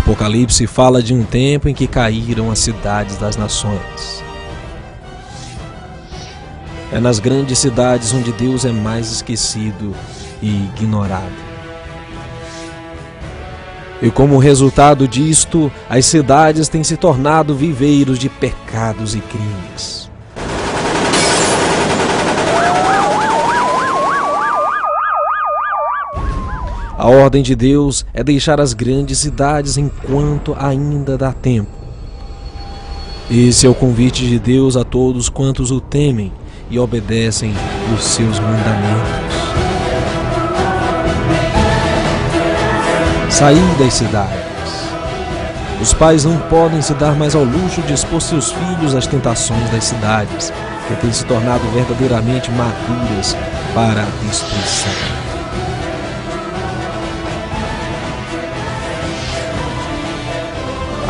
Apocalipse fala de um tempo em que caíram as cidades das nações. É nas grandes cidades onde Deus é mais esquecido e ignorado. E como resultado disto, as cidades têm se tornado viveiros de pecados e crimes. A ordem de Deus é deixar as grandes cidades enquanto ainda dá tempo. Esse é o convite de Deus a todos quantos o temem e obedecem os seus mandamentos. Sair das cidades. Os pais não podem se dar mais ao luxo de expor seus filhos às tentações das cidades, que têm se tornado verdadeiramente maduras para a destruição.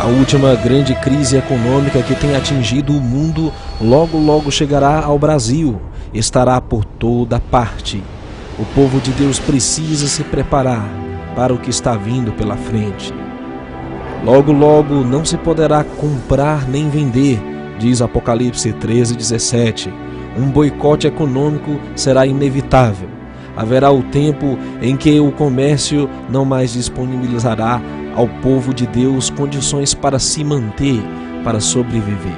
A última grande crise econômica que tem atingido o mundo logo chegará ao Brasil, estará por toda parte. O povo de Deus precisa se preparar para o que está vindo pela frente. Logo não se poderá comprar nem vender, diz Apocalipse 13:17. Um boicote econômico será inevitável. Haverá o tempo em que o comércio não mais disponibilizará ao povo de Deus condições para se manter, para sobreviver.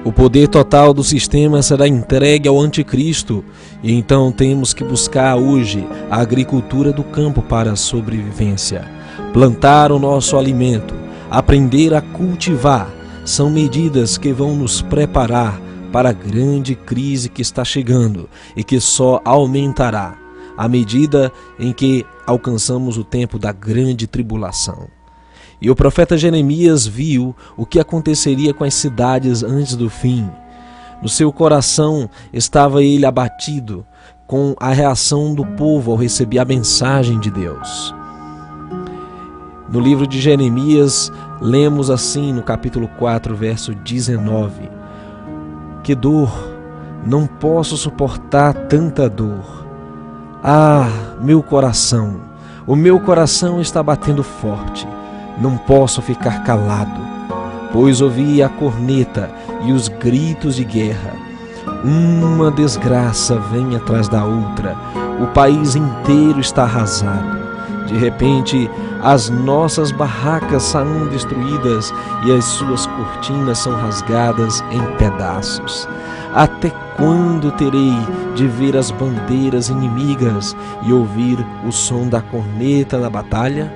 O poder total do sistema será entregue ao anticristo, e então temos que buscar hoje a agricultura do campo para a sobrevivência. Plantar o nosso alimento, aprender a cultivar, são medidas que vão nos preparar para a grande crise que está chegando e que só aumentará à medida em que alcançamos o tempo da grande tribulação. E o profeta Jeremias viu o que aconteceria com as cidades antes do fim. No seu coração estava ele abatido com a reação do povo ao receber a mensagem de Deus. No livro de Jeremias, lemos assim no capítulo 4, verso 19: Que dor, não posso suportar tanta dor. Ah, meu coração, o meu coração está batendo forte. Não posso ficar calado, pois ouvi a corneta e os gritos de guerra. Uma desgraça vem atrás da outra. O país inteiro está arrasado. De repente, as nossas barracas são destruídas e as suas cortinas são rasgadas em pedaços. Até quando terei de ver as bandeiras inimigas e ouvir o som da corneta da batalha?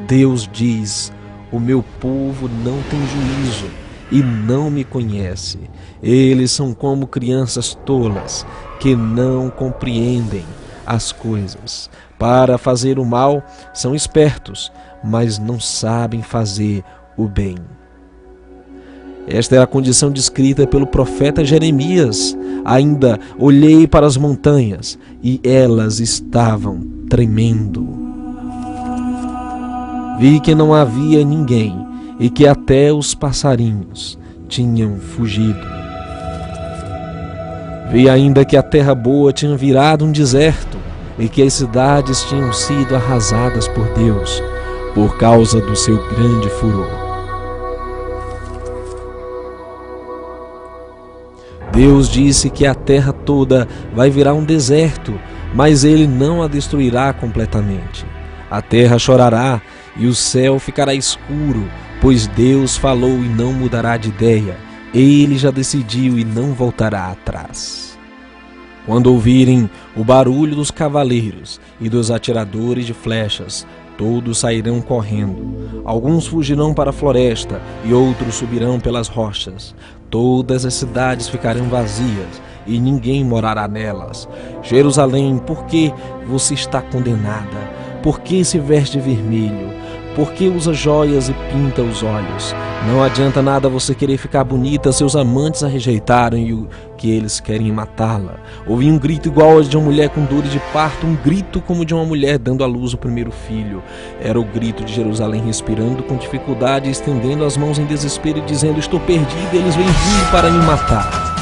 Deus diz: o meu povo não tem juízo e não me conhece. Eles são como crianças tolas que não compreendem as coisas. Para fazer o mal são espertos, mas não sabem fazer o bem. Esta é a condição descrita pelo profeta Jeremias. Ainda olhei para as montanhas e elas estavam tremendo. Vi que não havia ninguém e que até os passarinhos tinham fugido. Vi ainda que a terra boa tinha virado um deserto e que as cidades tinham sido arrasadas por Deus por causa do seu grande furor. Deus disse que a terra toda vai virar um deserto, mas ele não a destruirá completamente. A terra chorará e o céu ficará escuro, pois Deus falou e não mudará de ideia. Ele já decidiu e não voltará atrás. Quando ouvirem o barulho dos cavaleiros e dos atiradores de flechas, todos sairão correndo. Alguns fugirão para a floresta e outros subirão pelas rochas. Todas as cidades ficarão vazias e ninguém morará nelas. Jerusalém, por que você está condenada? Por que se veste vermelho? Por que usa joias e pinta os olhos? Não adianta nada você querer ficar bonita, seus amantes a rejeitaram e o que eles querem matá-la. Ouvi um grito igual ao de uma mulher com dores de parto, um grito como de uma mulher dando à luz o primeiro filho. Era o grito de Jerusalém respirando com dificuldade, estendendo as mãos em desespero e dizendo: estou perdida, eles vêm vir para me matar.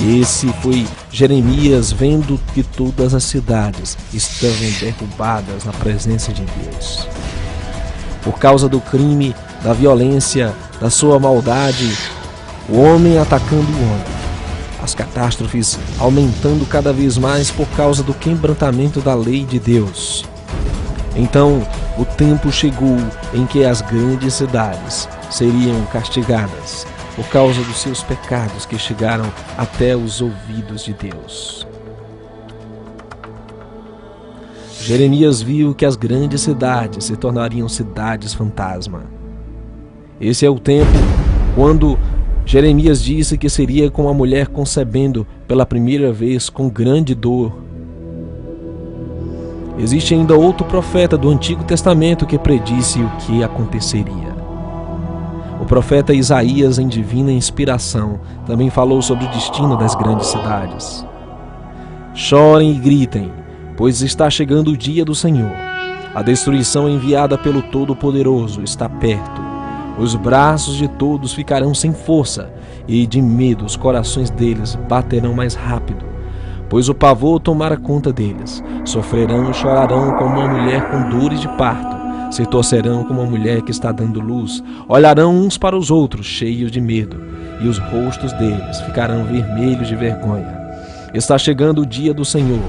Esse foi Jeremias vendo que todas as cidades estavam derrubadas na presença de Deus. por causa do crime, da violência, da sua maldade, o homem atacando o homem. As catástrofes aumentando cada vez mais por causa do quebrantamento da lei de Deus. Então, o tempo chegou em que as grandes cidades seriam castigadas por causa dos seus pecados que chegaram até os ouvidos de Deus. Jeremias viu que as grandes cidades se tornariam cidades fantasma. Esse é o tempo quando Jeremias disse que seria como a mulher concebendo pela primeira vez com grande dor. Existe ainda outro profeta do Antigo Testamento que predisse o que aconteceria. O profeta Isaías, em divina inspiração, também falou sobre o destino das grandes cidades. Chorem e gritem, pois está chegando o dia do Senhor. A destruição enviada pelo Todo-Poderoso está perto. Os braços de todos ficarão sem força, e de medo os corações deles baterão mais rápido, pois o pavor tomará conta deles. Sofrerão e chorarão como uma mulher com dores de parto, se torcerão como uma mulher que está dando luz, olharão uns para os outros cheios de medo, e os rostos deles ficarão vermelhos de vergonha. Está chegando o dia do Senhor,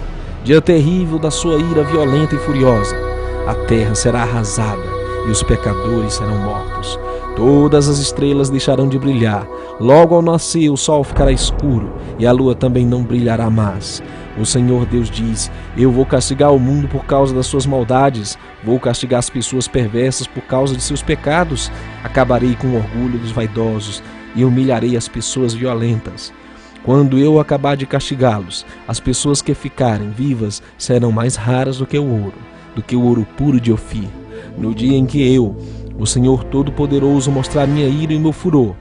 dia terrível da sua ira violenta e furiosa. A terra será arrasada e os pecadores serão mortos. Todas as estrelas deixarão de brilhar. Logo ao nascer o sol ficará escuro e a lua também não brilhará mais. O Senhor Deus diz: eu vou castigar o mundo por causa das suas maldades. Vou castigar as pessoas perversas por causa de seus pecados. Acabarei com o orgulho dos vaidosos e humilharei as pessoas violentas. Quando eu acabar de castigá-los, as pessoas que ficarem vivas serão mais raras do que o ouro puro de Ofir. No dia em que eu, o Senhor Todo-Poderoso, mostrar minha ira e meu furor,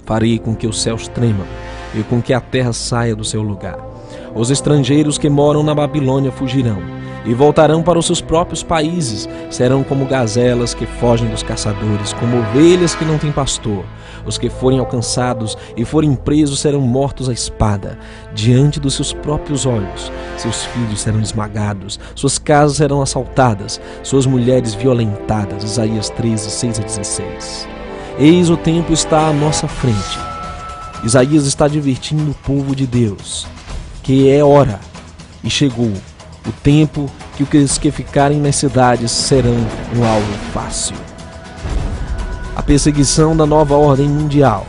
farei com que os céus tremam e com que a terra saia do seu lugar. Os estrangeiros que moram na Babilônia fugirão e voltarão para os seus próprios países. Serão como gazelas que fogem dos caçadores, como ovelhas que não têm pastor. Os que forem alcançados e forem presos serão mortos à espada, diante dos seus próprios olhos. Seus filhos serão esmagados, suas casas serão assaltadas, suas mulheres violentadas. Isaías 13, 6-16. Eis o tempo está à nossa frente. Isaías está advertindo o povo de Deus que é hora e chegou o tempo que os que ficarem nas cidades serão um alvo fácil. A perseguição da nova ordem mundial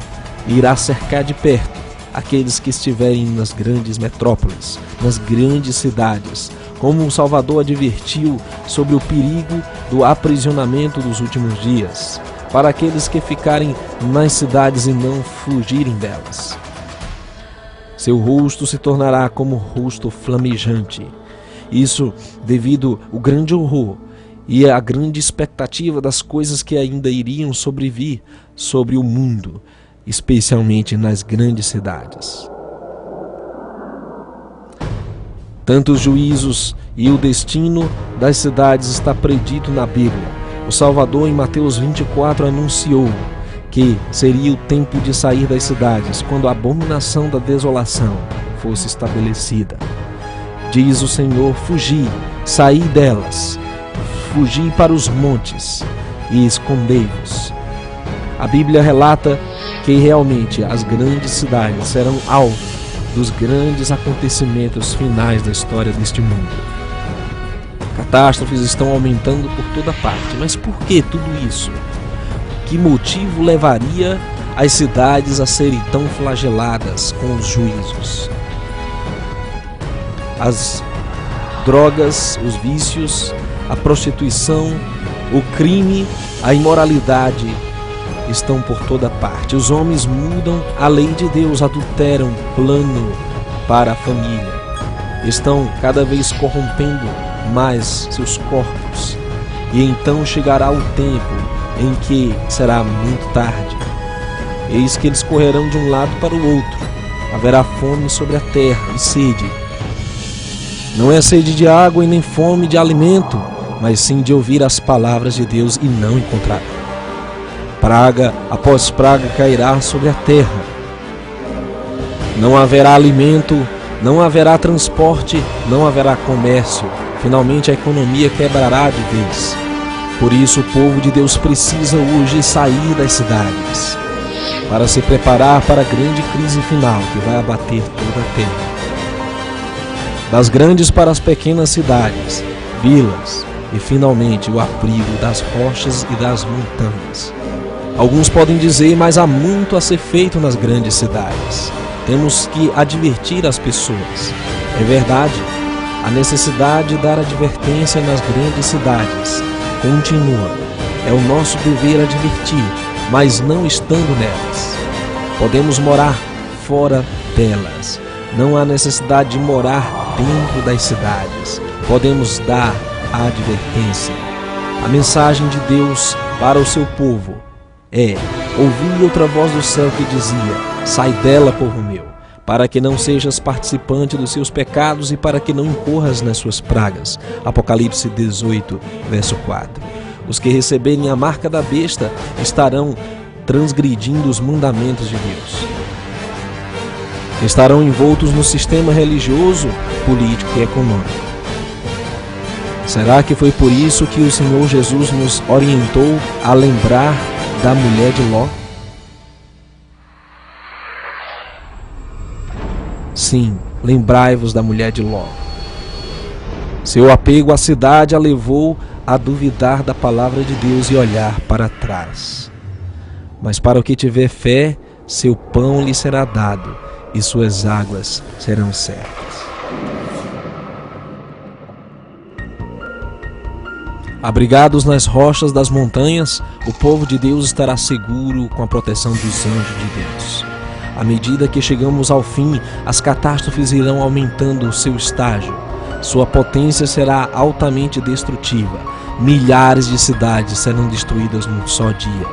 irá cercar de perto aqueles que estiverem nas grandes metrópoles, nas grandes cidades, como o Salvador advertiu sobre o perigo do aprisionamento dos últimos dias, para aqueles que ficarem nas cidades e não fugirem delas. Seu rosto se tornará como rosto flamejante. Isso devido ao grande horror e à grande expectativa das coisas que ainda iriam sobrevir sobre o mundo, especialmente nas grandes cidades. Tanto os juízos e o destino das cidades está predito na Bíblia. O Salvador, em Mateus 24, anunciou que seria o tempo de sair das cidades, quando a abominação da desolação fosse estabelecida. Diz o Senhor: fugi, saí delas, fugi para os montes e escondei-vos. A Bíblia relata que realmente as grandes cidades serão alvo dos grandes acontecimentos finais da história deste mundo. Catástrofes estão aumentando por toda parte, mas por que tudo isso? Que motivo levaria as cidades a serem tão flageladas com os juízos? As drogas, os vícios, a prostituição, o crime, a imoralidade estão por toda parte. Os homens mudam a lei de Deus, adulteram o plano para a família. Estão cada vez corrompendo mais seus corpos. E então chegará o tempo em que será muito tarde. Eis que eles correrão de um lado para o outro. Haverá fome sobre a terra e sede. Não é sede de água e nem fome de alimento, mas sim de ouvir as palavras de Deus e não encontrar. Praga após praga cairá sobre a terra. Não haverá alimento, não haverá transporte, não haverá comércio. Finalmente a economia quebrará de vez. Por isso o povo de Deus precisa hoje sair das cidades, para se preparar para a grande crise final que vai abater toda a terra. Das grandes para as pequenas cidades, vilas e finalmente o abrigo das rochas e das montanhas. Alguns podem dizer, mas há muito a ser feito nas grandes cidades. Temos que advertir as pessoas. É verdade, a necessidade de dar advertência nas grandes cidades continua. É o nosso dever advertir, mas não estando nelas. Podemos morar fora delas. Não há necessidade de morar dentro das cidades. Podemos dar a advertência. A mensagem de Deus para o seu povo é: ouvi outra voz do céu que dizia: sai dela, povo meu, para que não sejas participante dos seus pecados e para que não incorras nas suas pragas. Apocalipse 18, verso 4. Os que receberem a marca da besta estarão transgredindo os mandamentos de Deus. Estarão envoltos no sistema religioso, político e econômico. Será que foi por isso que o Senhor Jesus nos orientou a lembrar da mulher de Ló? Sim, lembrai-vos da mulher de Ló. Seu apego à cidade a levou a duvidar da palavra de Deus e olhar para trás. Mas para o que tiver fé, seu pão lhe será dado e suas águas serão certas. Abrigados nas rochas das montanhas, o povo de Deus estará seguro com a proteção dos anjos de Deus. À medida que chegamos ao fim, as catástrofes irão aumentando o seu estágio. Sua potência será altamente destrutiva. Milhares de cidades serão destruídas num só dia.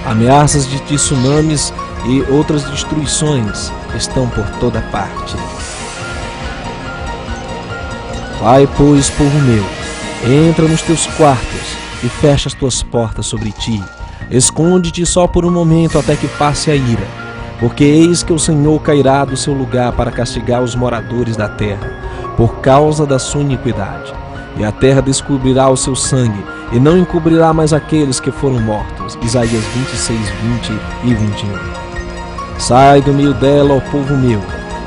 Ameaças de tsunamis e outras destruições estão por toda parte. Vai, pois, povo meu, entra nos teus quartos e fecha as tuas portas sobre ti. Esconde-te só por um momento até que passe a ira, porque eis que o Senhor cairá do seu lugar para castigar os moradores da terra, por causa da sua iniquidade. E a terra descobrirá o seu sangue, e não encobrirá mais aqueles que foram mortos. Isaías 26, 20 e 21. Sai do meio dela, ó povo meu,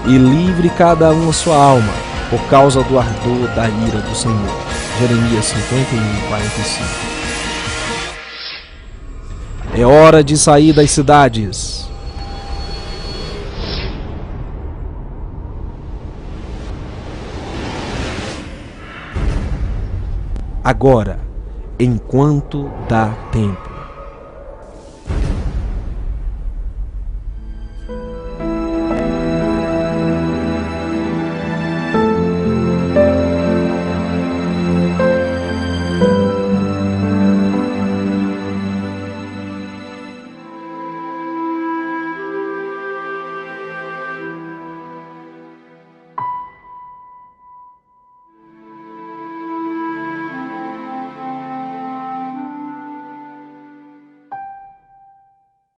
e livre cada um a sua alma, por causa do ardor da ira do Senhor. Jeremias 51, 45. É hora de sair das cidades. Agora, enquanto dá tempo.